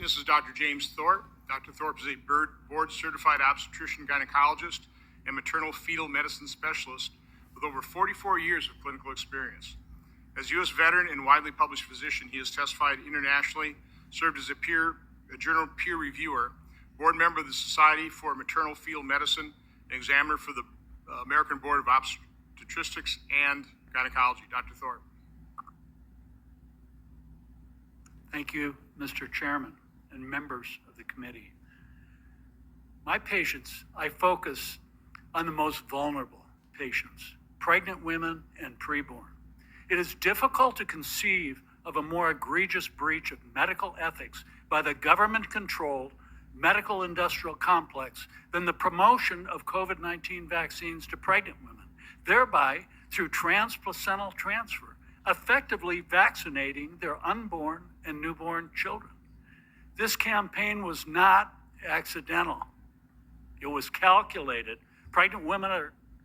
witness is Dr. James Thorpe. Dr. Thorpe is a board-certified obstetrician gynecologist and maternal fetal medicine specialist with over 44 years of clinical experience. As U.S. veteran and widely published physician, he has testified internationally, served as a journal peer reviewer, board member of the Society for Maternal Fetal Medicine, and examiner for the American Board of Obstetrics and Gynecology. Dr. Thorpe. Thank you, Mr. Chairman and members of the committee. My patients, I focus on the most vulnerable patients, pregnant women and preborn. It is difficult to conceive of a more egregious breach of medical ethics by the government-controlled medical industrial complex than the promotion of COVID-19 vaccines to pregnant women, thereby, through transplacental transfer, effectively vaccinating their unborn and newborn children. This campaign was not accidental. It was calculated. Pregnant women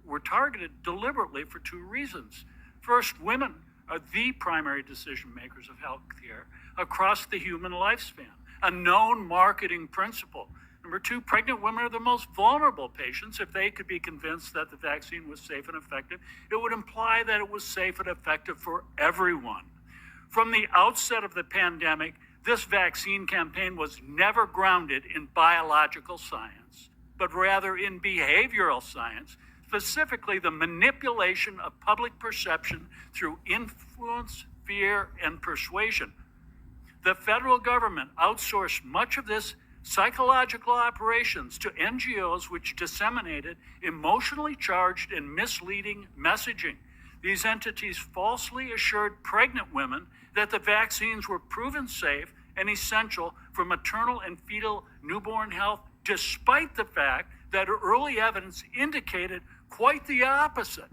were targeted deliberately for two reasons. First, women are the primary decision makers of healthcare across the human lifespan, a known marketing principle. Number two, pregnant women are the most vulnerable patients. If they could be convinced that the vaccine was safe and effective, it would imply that it was safe and effective for everyone. From the outset of the pandemic, this vaccine campaign was never grounded in biological science, but rather in behavioral science, specifically the manipulation of public perception through influence, fear, and persuasion. The federal government outsourced much of this psychological operations to NGOs which disseminated emotionally charged and misleading messaging. These entities falsely assured pregnant women that the vaccines were proven safe and essential for maternal and fetal newborn health, despite the fact that early evidence indicated quite the opposite.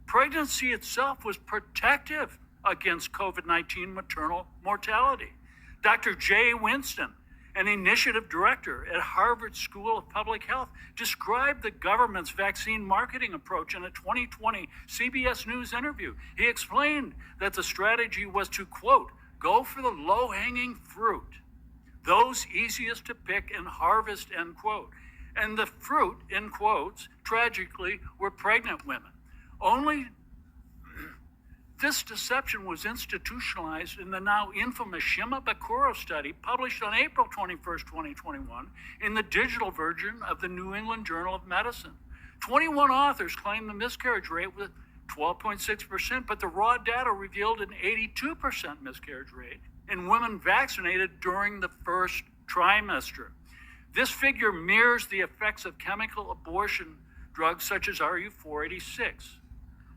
Pregnancy itself was protective against COVID-19 maternal mortality. Dr. Jay Winston, an initiative director at Harvard School of Public Health, described the government's vaccine marketing approach in a 2020 CBS News interview. He explained that the strategy was to, quote, go for the low-hanging fruit, those easiest to pick and harvest, end quote. And the fruit, in quotes, tragically, were pregnant women. Only this deception was institutionalized in the now infamous Shimabukuro study published on April 21st, 2021 in the digital version of the New England Journal of Medicine. 21 authors claimed the miscarriage rate was 12.6%, but the raw data revealed an 82% miscarriage rate in women vaccinated during the first trimester. This figure mirrors the effects of chemical abortion drugs such as RU-486.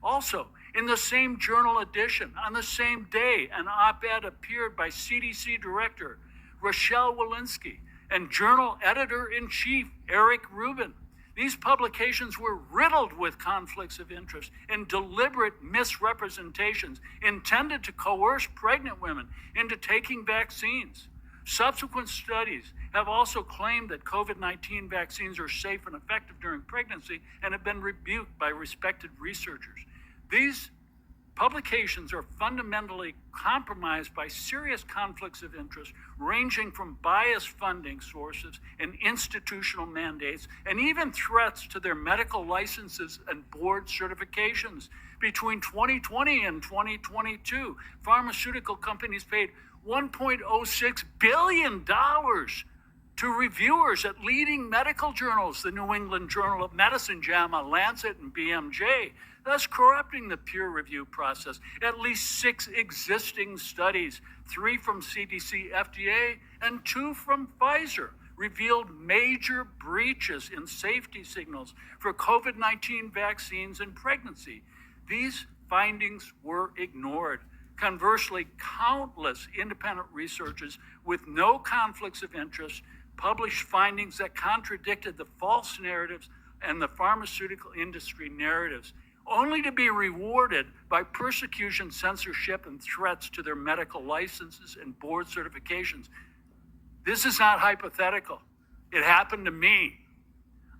Also, in the same journal edition, on the same day, an op-ed appeared by CDC Director Rochelle Walensky and journal editor-in-chief Eric Rubin. These publications were riddled with conflicts of interest and deliberate misrepresentations intended to coerce pregnant women into taking vaccines. Subsequent studies have also claimed that COVID-19 vaccines are safe and effective during pregnancy and have been rebuked by respected researchers. These publications are fundamentally compromised by serious conflicts of interest, ranging from biased funding sources and institutional mandates, and even threats to their medical licenses and board certifications. Between 2020 and 2022, pharmaceutical companies paid $1.06 billion to reviewers at leading medical journals, the New England Journal of Medicine, JAMA, Lancet, and BMJ, thus corrupting the peer review process. At least 6 existing studies, 3 from CDC, FDA, and 2 from Pfizer, revealed major breaches in safety signals for COVID-19 vaccines and pregnancy. These findings were ignored. Conversely, countless independent researchers with no conflicts of interest published findings that contradicted the false narratives and the pharmaceutical industry narratives, only to be rewarded by persecution, censorship, and threats to their medical licenses and board certifications. This is not hypothetical. It happened to me.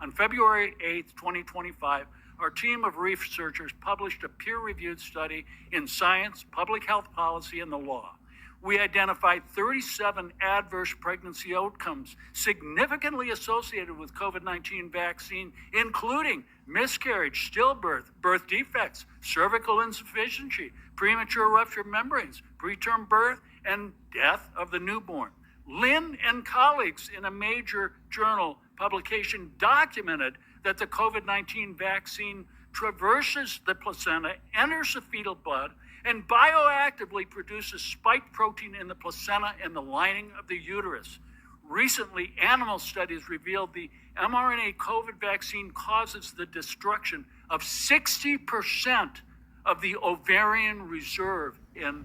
On February 8th, 2025, our team of researchers published a peer-reviewed study in Science, Public Health Policy, and the Law. we identified 37 adverse pregnancy outcomes significantly associated with COVID-19 vaccine, including miscarriage, stillbirth, birth defects, cervical insufficiency, premature rupture membranes, preterm birth, and death of the newborn. Lin and colleagues in a major journal publication documented that the COVID-19 vaccine traverses the placenta, enters the fetal blood, and bioactively produces spike protein in the placenta and the lining of the uterus. Recently, animal studies revealed the mRNA COVID vaccine causes the destruction of 60% of the ovarian reserve in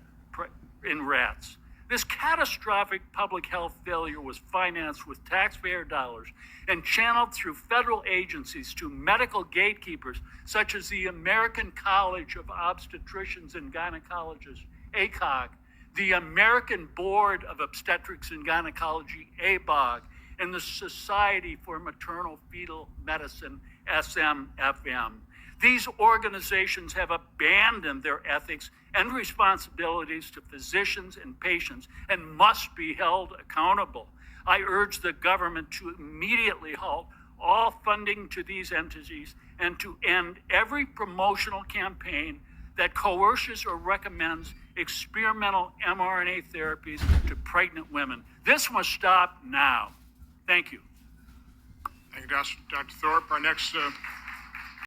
rats. This catastrophic public health failure was financed with taxpayer dollars and channeled through federal agencies to medical gatekeepers such as the American College of Obstetricians and Gynecologists, ACOG, the American Board of Obstetrics and Gynecology, ABOG, and the Society for Maternal Fetal Medicine, SMFM. These organizations have abandoned their ethics and responsibilities to physicians and patients and must be held accountable. I urge the government to immediately halt all funding to these entities and to end every promotional campaign that coerces or recommends experimental mRNA therapies to pregnant women. This must stop now. Thank you. Thank you, Dr. Thorpe. Our next